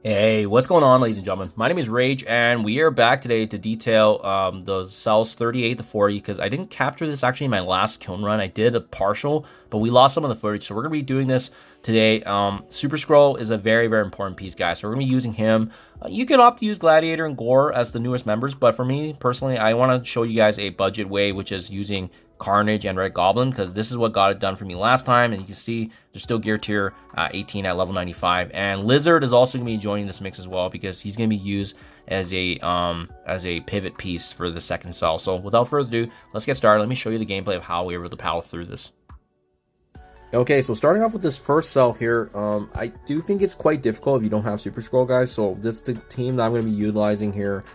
Hey, what's going on, ladies and gentlemen? My name is Rage, and we are back today to detail the cells 38 to 40, because I didn't capture this actually in my last Kyln run. I did a partial, but we lost some of the footage, so we're going to be doing this today. Super Scroll is a very, very important piece, guys, so we're going to be using him. You can opt to use Gladiator and Gore as the newest members, but for me, personally, I want to show you guys a budget way, which is using Carnage and Red Goblin, because this is what got it done for me last time. And you can see there's still gear tier 18 at level 95, and Lizard is also going to be joining this mix as well, because he's going to be used as a pivot piece for the second cell. So without further ado, let's get started. Let me show you the gameplay of how we were able to power through this. Okay, so starting off with this first cell here, I do think it's quite difficult if you don't have Super Scroll, guys. So this is the team that I'm going to be utilizing here.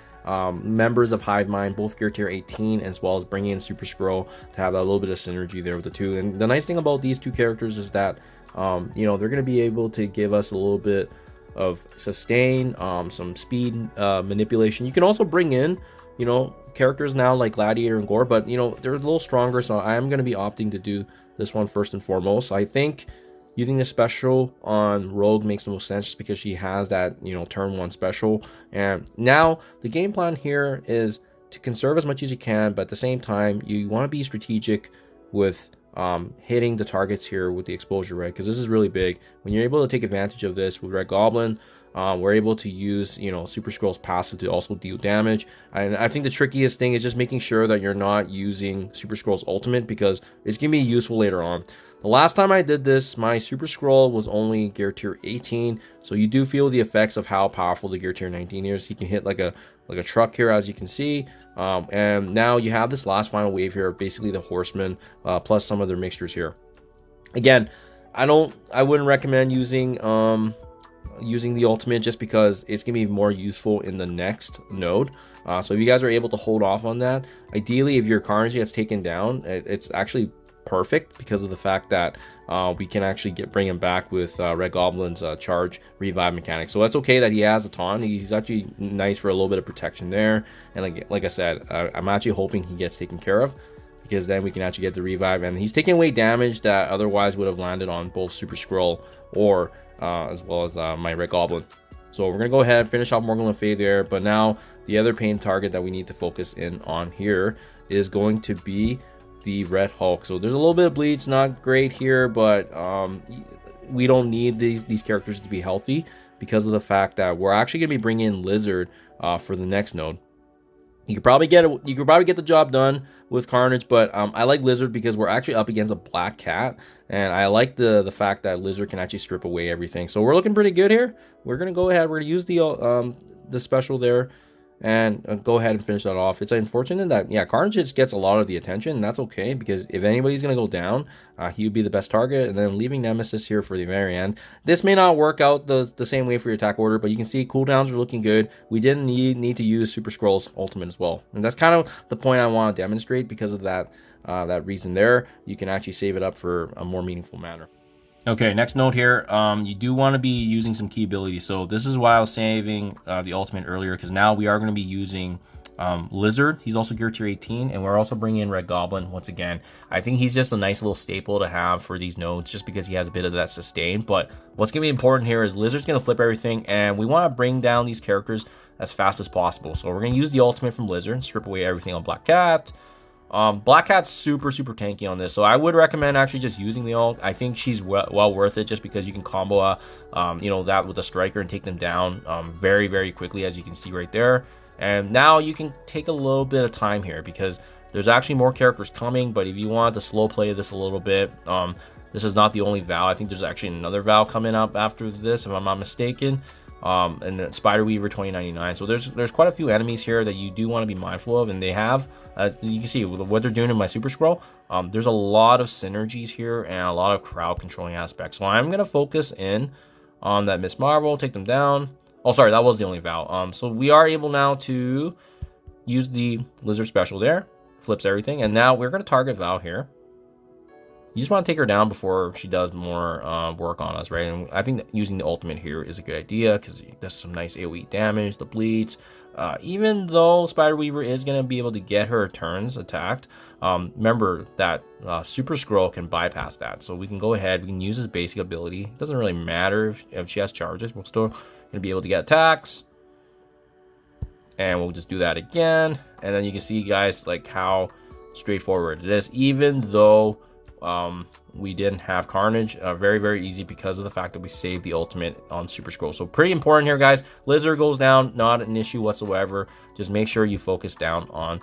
Members of Hive Mind, both gear tier 18, as well as bringing in Super Scroll to have a little bit of synergy there with the two. And the nice thing about these two characters is that you know, they're going to be able to give us a little bit of sustain, some speed, manipulation. You can also bring in, you know, characters now like Gladiator and Gore, but you know, they're a little stronger, so I am going to be opting to do this one first and foremost. I think using the special on Rogue makes the most sense, just because she has that, you know, turn one special. And now the game plan here is to conserve as much as you can, but at the same time you want to be strategic with hitting the targets here with the exposure, right? Because this is really big. When you're able to take advantage of this with Red Goblin, we're able to use, you know, Super Scroll's passive to also deal damage. And I think the trickiest thing is just making sure that you're not using Super Scroll's ultimate, because it's gonna be useful later on. The last time I did this, my Super Scroll was only gear tier 18, so you do feel the effects of how powerful the gear tier 19 is. He can hit like a truck here, as you can see. And now you have this last final wave here, basically the Horsemen, plus some of their mixtures here. Again, I wouldn't recommend using the ultimate, just because it's gonna be more useful in the next node. So if you guys are able to hold off on that, ideally if your Carnage gets taken down, it's actually perfect, because of the fact that we can actually bring him back with Red Goblin's charge revive mechanic. So that's okay that he has a taunt. He's actually nice for a little bit of protection there. And like I said, I'm actually hoping he gets taken care of, because then we can actually get the revive, and he's taking away damage that otherwise would have landed on both Super Scroll or as well as my Red Goblin. So we're gonna go ahead and finish off Morgan Le Fay there, but now the other pain target that we need to focus in on here is going to be the Red Hulk. So there's a little bit of bleed. It's not great here, but we don't need these characters to be healthy, because of the fact that we're actually gonna be bringing in Lizard for the next node. You could probably get the job done with Carnage, but I like Lizard because we're actually up against a Black Cat, and I like the fact that Lizard can actually strip away everything. So we're looking pretty good here. We're gonna go ahead. We're gonna use the special there, and go ahead and finish that off. It's unfortunate that, yeah, Carnage just gets a lot of the attention, and that's okay, because if anybody's going to go down, he would be the best target. And then leaving Nemesis here for the very end. This may not work out the same way for your attack order, but you can see cooldowns are looking good. We didn't need to use Super Scroll's ultimate as well, and that's kind of the point I want to demonstrate. Because of that reason there, you can actually save it up for a more meaningful manner. Okay, next note here, you do want to be using some key abilities. So this is why I was saving the ultimate earlier, because now we are going to be using Lizard. He's also gear tier 18, and we're also bringing in Red Goblin once again. I think he's just a nice little staple to have for these nodes, just because he has a bit of that sustain. But what's going to be important here is Lizard's going to flip everything, and we want to bring down these characters as fast as possible. So we're going to use the ultimate from Lizard and strip away everything on Black Cat. Black Cat's super tanky on this, so I would recommend actually just using the ult. I think she's well worth it, just because you can combo you know, that with a striker and take them down very quickly, as you can see right there. And now you can take a little bit of time here, because there's actually more characters coming. But if you want to slow play this a little bit, this is not the only Val. I think there's actually another Val coming up after this, if I'm not mistaken. And then Spider Weaver 2099. So there's quite a few enemies here that you do want to be mindful of, and they have, you can see what they're doing in my Super Scroll. There's a lot of synergies here and a lot of crowd controlling aspects. So I'm gonna focus in on that Miss Marvel, take them down. Oh, sorry, that was the only Val. So we are able now to use the Lizard special there, flips everything, and now we're gonna target Val here. You just want to take her down before she does more work on us, right? And I think that using the ultimate here is a good idea, because it does some nice AoE damage, the bleeds. Even though Spider Weaver is going to be able to get her turns attacked, remember that Super Scroll can bypass that. So we can go ahead, we can use his basic ability. It doesn't really matter if she has charges. We're still going gonna be able to get attacks. And we'll just do that again. And then you can see, guys, like how straightforward it is, even though we didn't have Carnage. Very, very easy because of the fact that we saved the ultimate on Super Scroll. So pretty important here, guys. Lizard goes down, not an issue whatsoever. Just make sure you focus down on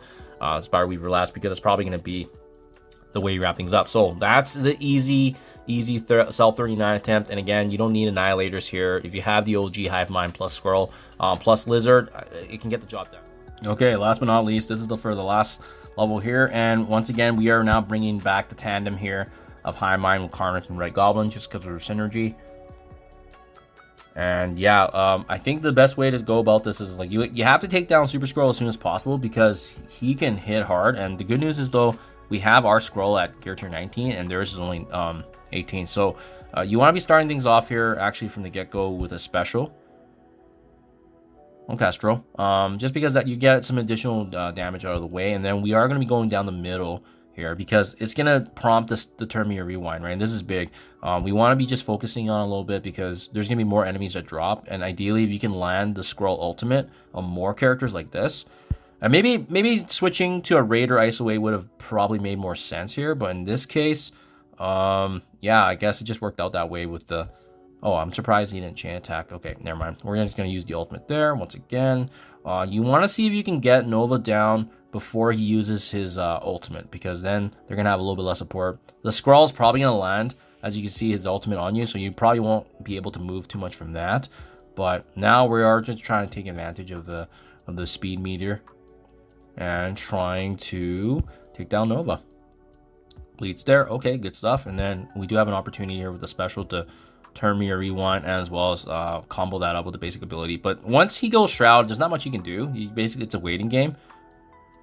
Spider Weaver last, because it's probably going to be the way you wrap things up. So that's the easy Cell 39 attempt. And again, you don't need Annihilators here. If you have the OG Hive Mind plus Squirrel plus Lizard, it can get the job done. Okay, last but not least, this is for the last level here. And once again, we are now bringing back the tandem here of Hive Mind with Carnage and Red Goblin, just because of their synergy. And yeah, I think the best way to go about this is like you have to take down Super Squirrel as soon as possible, because he can hit hard. And the good news is, though, we have our Scroll at gear tier 19 and theirs is only 18. So you want to be starting things off here actually from the get-go with a special on Castro, just because that you get some additional damage out of the way. And then we are going to be going down the middle here, because it's going to prompt us to turn me a rewind, right? And this is big. We want to be just focusing on a little bit, because there's going to be more enemies that drop. And ideally, if you can land the Scroll ultimate on more characters like this, and maybe switching to a Raider Isolate would have probably made more sense here. But in this case, yeah, I guess it just worked out that way with the... Oh, I'm surprised he didn't chain attack. Okay, never mind. We're just going to use the ultimate there once again. You want to see if you can get Nova down before he uses his ultimate, because then they're going to have a little bit less support. The Scroll is probably going to land, as you can see, his ultimate on you, so you probably won't be able to move too much from that. But now we are just trying to take advantage of the speed meteor and trying to take down Nova. Bleeds there. Okay, good stuff. And then we do have an opportunity here with the special to turn me a rewind, as well as combo that up with the basic ability. But once he goes Shroud, there's not much you can do. Basically, it's a waiting game,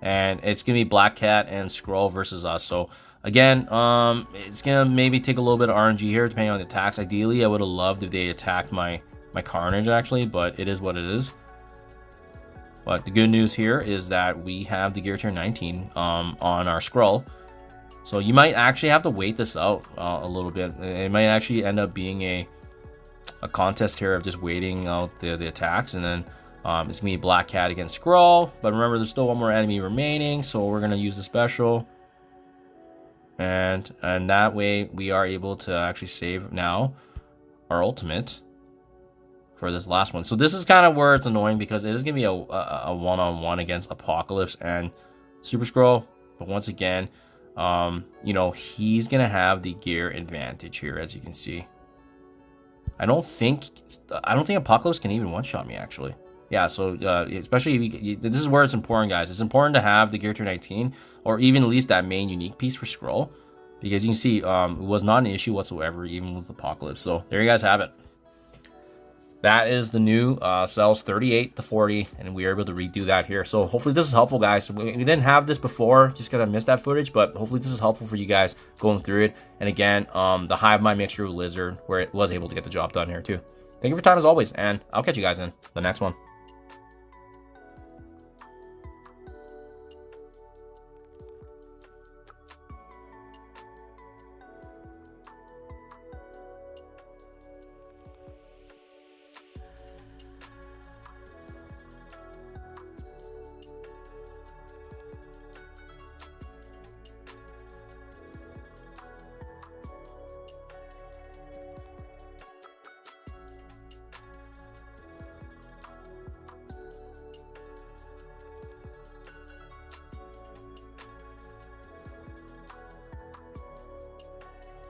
and it's gonna be Black Cat and Skrull versus us. So again, it's gonna maybe take a little bit of RNG here depending on the attacks. Ideally, I would have loved if they attacked my Carnage actually, but it is what it is. But the good news here is that we have the gear tier 19 on our Skrull. So you might actually have to wait this out a little bit. It might actually end up being a contest here of just waiting out the attacks, and then it's gonna be Black Cat against Skrull. But remember, there's still one more enemy remaining, so we're gonna use the special, and that way we are able to actually save now our ultimate for this last one. So this is kind of where it's annoying, because it is gonna be a one-on-one against Apocalypse and Super Skrull. But once again, you know, he's gonna have the gear advantage here, as you can see. I don't think Apocalypse can even one-shot me, actually. Yeah, so especially this is where it's important, guys. It's important to have the gear tier 19, or even at least that main unique piece for Skrull, because you can see it was not an issue whatsoever, even with Apocalypse. So there you guys have it. That is the new cells 38 to 40, and we are able to redo that here. So hopefully this is helpful, guys. We didn't have this before just because I missed that footage, but hopefully this is helpful for you guys going through it. And again, the Hive Mind mixture with Lizard, where it was able to get the job done here too. Thank you for your time as always, and I'll catch you guys in the next one.